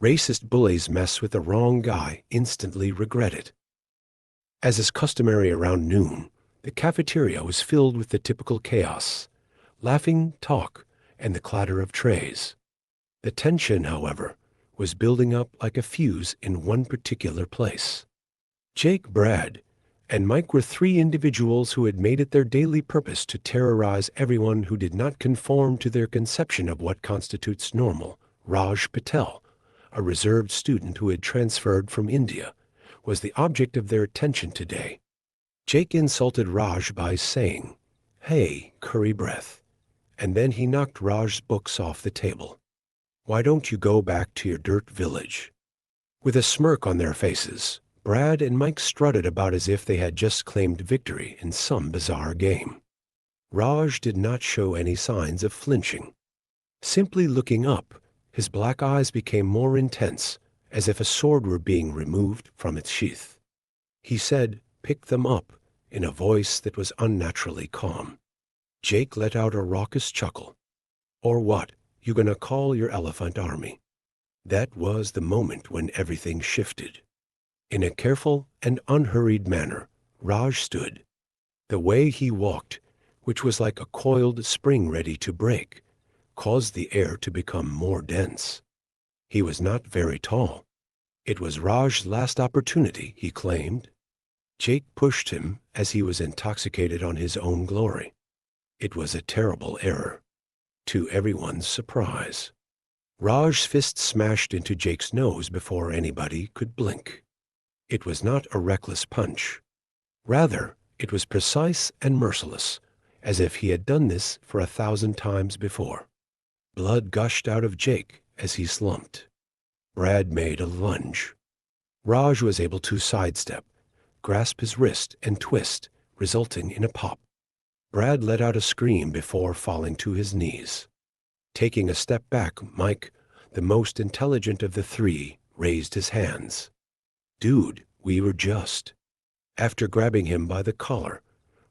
Racist bullies mess with the wrong guy, instantly regret it. As is customary around noon, the cafeteria was filled with the typical chaos, laughing, talk, and the clatter of trays. The tension, however, was building up like a fuse in one particular place. Jake, Brad, and Mike were three individuals who had made it their daily purpose to terrorize everyone who did not conform to their conception of what constitutes normal. Raj Patel, a reserved student who had transferred from India, was the object of their attention today. Jake insulted Raj by saying, "Hey, curry breath," and then he knocked Raj's books off the table. "Why don't you go back to your dirt village?" With a smirk on their faces, Brad and Mike strutted about as if they had just claimed victory in some bizarre game. Raj did not show any signs of flinching. Simply looking up, his black eyes became more intense, as if a sword were being removed from its sheath. He said, "Pick them up," in a voice that was unnaturally calm. Jake let out a raucous chuckle. "Or what? You gonna call your elephant army?" That was the moment when everything shifted. In a careful and unhurried manner, Raj stood. The way he walked, which was like a coiled spring ready to break, caused the air to become more dense. He was not very tall. It was Raj's last opportunity, he claimed. Jake pushed him as he was intoxicated on his own glory. It was a terrible error. To everyone's surprise, Raj's fist smashed into Jake's nose before anybody could blink. It was not a reckless punch. Rather, it was precise and merciless, as if he had done this for 1,000 times before. Blood gushed out of Jake as he slumped. Brad made a lunge. Raj was able to sidestep, grasp his wrist, and twist, resulting in a pop. Brad let out a scream before falling to his knees. Taking a step back, Mike, the most intelligent of the three, raised his hands. "Dude, we were just..." After grabbing him by the collar,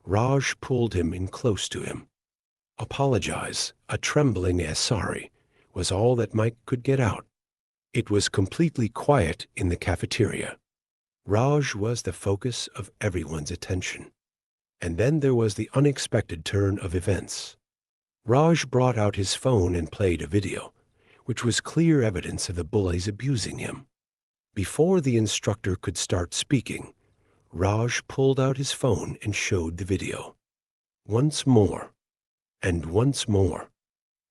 Raj pulled him in close to him. "Apologize," a trembling sorry, was all that Mike could get out. It was completely quiet in the cafeteria. Raj was the focus of everyone's attention. And then there was the unexpected turn of events. Raj brought out his phone and played a video, which was clear evidence of the bullies abusing him. Before the instructor could start speaking, Raj pulled out his phone and showed the video. Once more, and once more.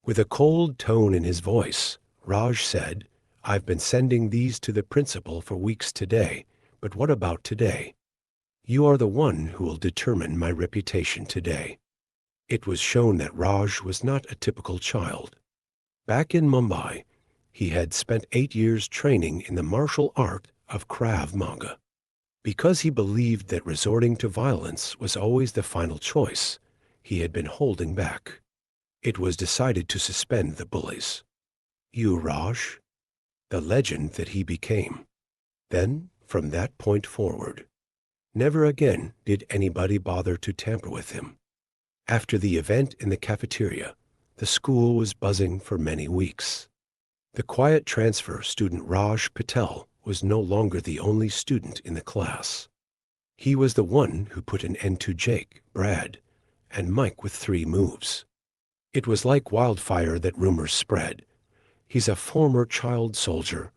With a cold tone in his voice, Raj said, "I've been sending these to the principal for weeks today, but what about today? You are the one who will determine my reputation today." It was shown that Raj was not a typical child. Back in Mumbai, he had spent 8 years training in the martial art of Krav Maga. Because he believed that resorting to violence was always the final choice, he had been holding back. It was decided to suspend the bullies. You, Raj? The legend that he became. Then, from that point forward, never again did anybody bother to tamper with him. After the event in the cafeteria, the school was buzzing for many weeks. The quiet transfer student Raj Patel was no longer the only student in the class. He was the one who put an end to Jake, Brad, and Mike with 3 moves. It was like wildfire that rumors spread. "He's a former child soldier.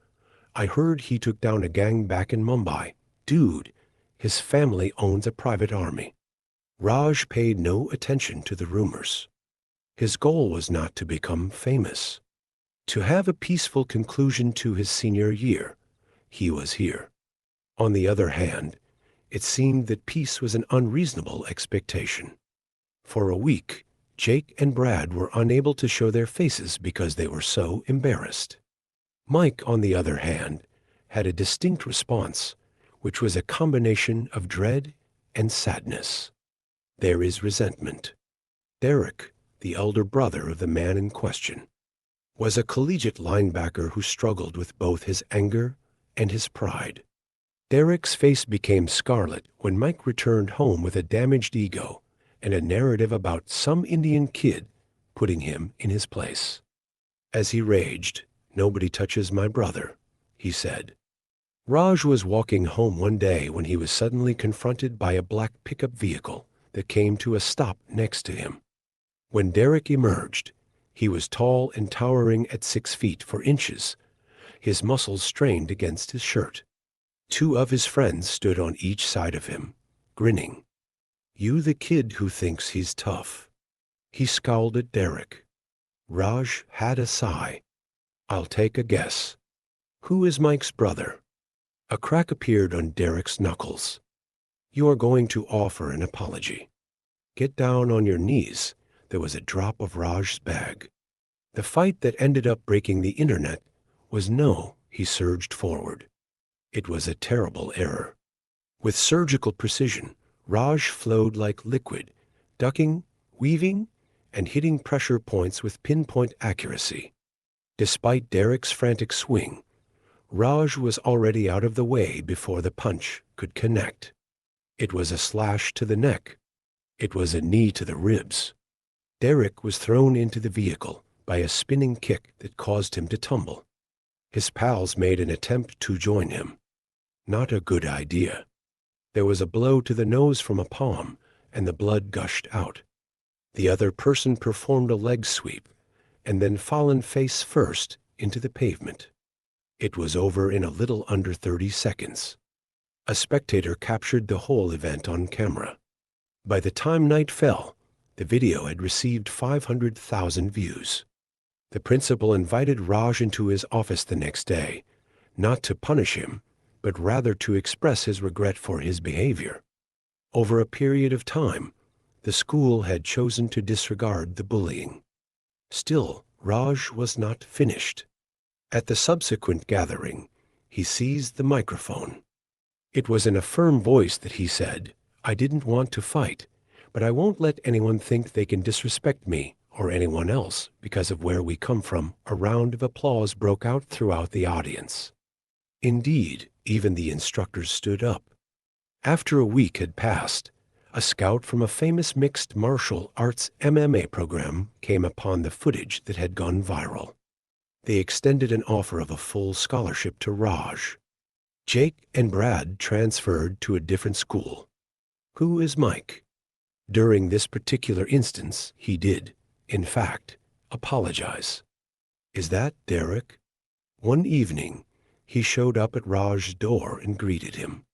I heard he took down a gang back in Mumbai. Dude, his family owns a private army." Raj paid no attention to the rumors. His goal was not to become famous. To have a peaceful conclusion to his senior year, he was here. On the other hand, it seemed that peace was an unreasonable expectation. For a week, Jake and Brad were unable to show their faces because they were so embarrassed. Mike, on the other hand, had a distinct response, which was a combination of dread and sadness. There is resentment. Derek, the elder brother of the man in question, was a collegiate linebacker who struggled with both his anger and his pride. Derek's face became scarlet when Mike returned home with a damaged ego and a narrative about some Indian kid putting him in his place. As he raged, "Nobody touches my brother," he said. Raj was walking home one day when he was suddenly confronted by a black pickup vehicle that came to a stop next to him. When Derek emerged, he was tall and towering at 6 feet 4 inches, his muscles strained against his shirt. 2 of his friends stood on each side of him, grinning. "You the kid who thinks he's tough." He scowled at Derek. Raj had a sigh. "I'll take a guess. Who is Mike's brother?" A crack appeared on Derek's knuckles. "You are going to offer an apology. Get down on your knees." There was a drop of Raj's bag. The fight that ended up breaking the internet was no. He surged forward. It was a terrible error. With surgical precision, Raj flowed like liquid, ducking, weaving, and hitting pressure points with pinpoint accuracy. Despite Derek's frantic swing, Raj was already out of the way before the punch could connect. It was a slash to the neck. It was a knee to the ribs. Derek was thrown into the vehicle by a spinning kick that caused him to tumble. His pals made an attempt to join him. Not a good idea. There was a blow to the nose from a palm, and the blood gushed out. The other person performed a leg sweep, and then fallen face first into the pavement. It was over in a little under 30 seconds. A spectator captured the whole event on camera. By the time night fell, the video had received 500,000 views. The principal invited Raj into his office the next day, not to punish him, but rather to express his regret for his behavior. Over a period of time, the school had chosen to disregard the bullying. Still, Raj was not finished. At the subsequent gathering, he seized the microphone. It was in a firm voice that he said, "I didn't want to fight, but I won't let anyone think they can disrespect me or anyone else because of where we come from." A round of applause broke out throughout the audience. Indeed, even the instructors stood up. After a week had passed, a scout from a famous mixed martial arts MMA program came upon the footage that had gone viral. They extended an offer of a full scholarship to Raj. Jake and Brad transferred to a different school. Who is Mike? During this particular instance, he did, in fact, apologize. Is that Derek? One evening, he showed up at Raj's door and greeted him.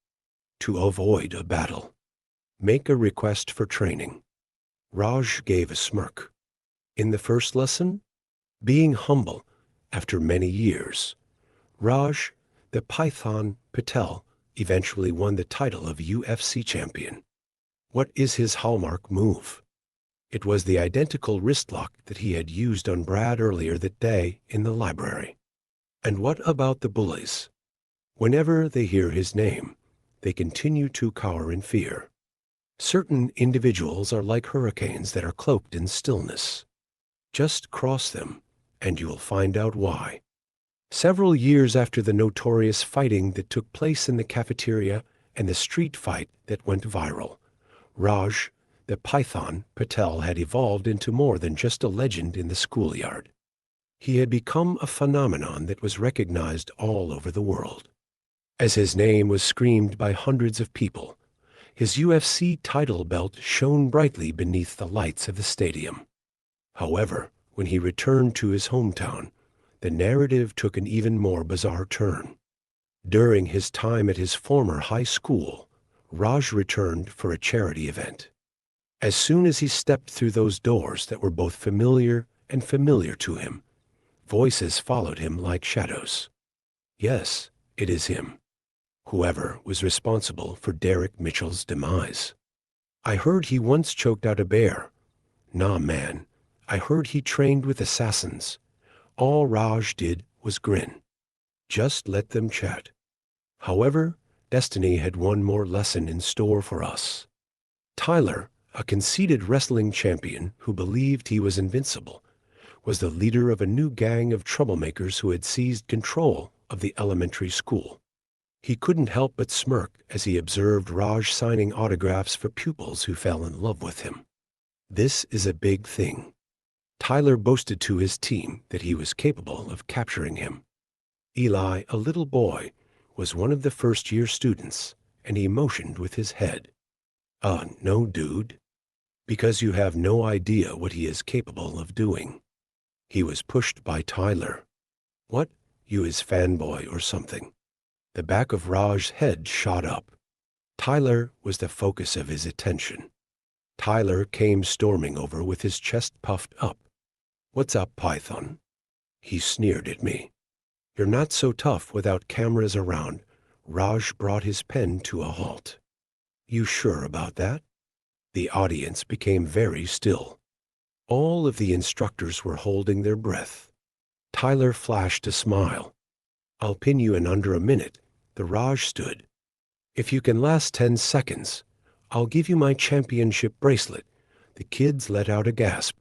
To avoid a battle. Make a request for training. Raj gave a smirk. In the first lesson, being humble after many years, Raj, the Python Patel, eventually won the title of UFC champion. What is his hallmark move? It was the identical wrist lock that he had used on Brad earlier that day in the library. And what about the bullies? Whenever they hear his name, they continue to cower in fear. Certain individuals are like hurricanes that are cloaked in stillness. Just cross them, and you will find out why. Several years after the notorious fighting that took place in the cafeteria and the street fight that went viral, Raj, the Python Patel, had evolved into more than just a legend in the schoolyard. He had become a phenomenon that was recognized all over the world. As his name was screamed by hundreds of people, his UFC title belt shone brightly beneath the lights of the stadium. However, when he returned to his hometown, the narrative took an even more bizarre turn. During his time at his former high school, Raj returned for a charity event. As soon as he stepped through those doors that were both familiar and familiar to him, voices followed him like shadows. Yes, it is him. Whoever was responsible for Derek Mitchell's demise. I heard he once choked out a bear. Nah, man. I heard he trained with assassins. All Raj did was grin. Just let them chat. However, destiny had one more lesson in store for us. Tyler, a conceited wrestling champion who believed he was invincible, was the leader of a new gang of troublemakers who had seized control of the elementary school. He couldn't help but smirk as he observed Raj signing autographs for pupils who fell in love with him. This is a big thing. Tyler boasted to his team that he was capable of capturing him. Eli, a little boy, was one of the first-year students, and he motioned with his head. No, dude. Because you have no idea what he is capable of doing. He was pushed by Tyler. What? You his fanboy or something? The back of Raj's head shot up. Tyler was the focus of his attention. Tyler came storming over with his chest puffed up. What's up, Python? He sneered at me. You're not so tough without cameras around. Raj brought his pen to a halt. You sure about that? The audience became very still. All of the instructors were holding their breath. Tyler flashed a smile. I'll pin you in under a minute. The Raj stood. If you can last 10 seconds, I'll give you my championship bracelet. The kids let out a gasp.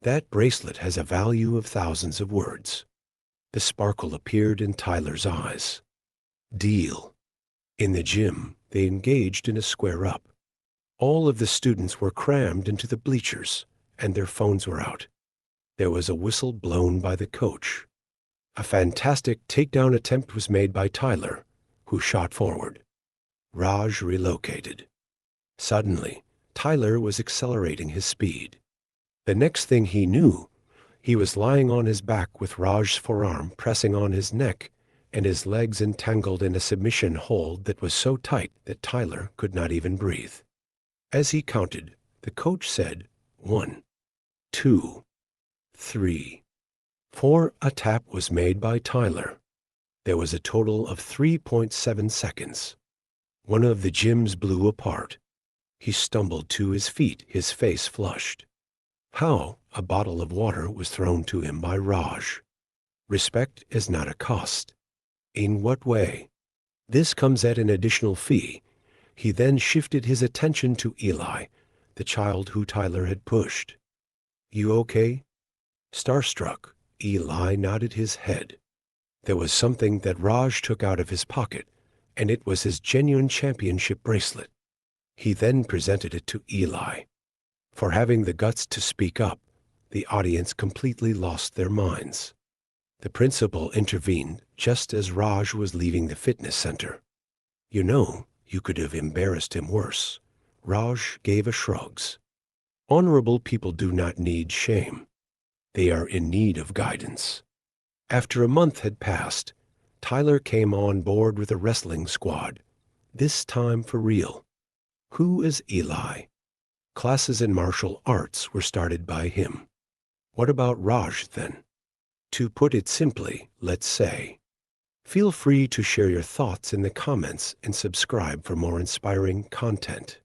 That bracelet has a value of thousands of words. The sparkle appeared in Tyler's eyes. Deal. In the gym, they engaged in a square-up. All of the students were crammed into the bleachers, and their phones were out. There was a whistle blown by the coach. A fantastic takedown attempt was made by Tyler, who shot forward. Raj relocated. Suddenly, Tyler was accelerating his speed. The next thing he knew, he was lying on his back with Raj's forearm pressing on his neck and his legs entangled in a submission hold that was so tight that Tyler could not even breathe. As he counted, the coach said, 1, 2, 3, 4. A tap was made by Tyler. There was a total of 3.7 seconds. One of the gyms blew apart. He stumbled to his feet, his face flushed. How? A bottle of water was thrown to him by Raj. Respect is not a cost. In what way? This comes at an additional fee. He then shifted his attention to Eli, the child who Tyler had pushed. You okay? Starstruck, Eli nodded his head. There was something that Raj took out of his pocket, and it was his genuine championship bracelet. He then presented it to Eli. For having the guts to speak up, the audience completely lost their minds. The principal intervened just as Raj was leaving the fitness center. You know, you could have embarrassed him worse. Raj gave a shrugs. Honorable people do not need shame. They are in need of guidance. After a month had passed, Tyler came on board with a wrestling squad, this time for real. Who is Eli? Classes in martial arts were started by him. What about Raj, then? To put it simply, let's say. Feel free to share your thoughts in the comments and subscribe for more inspiring content.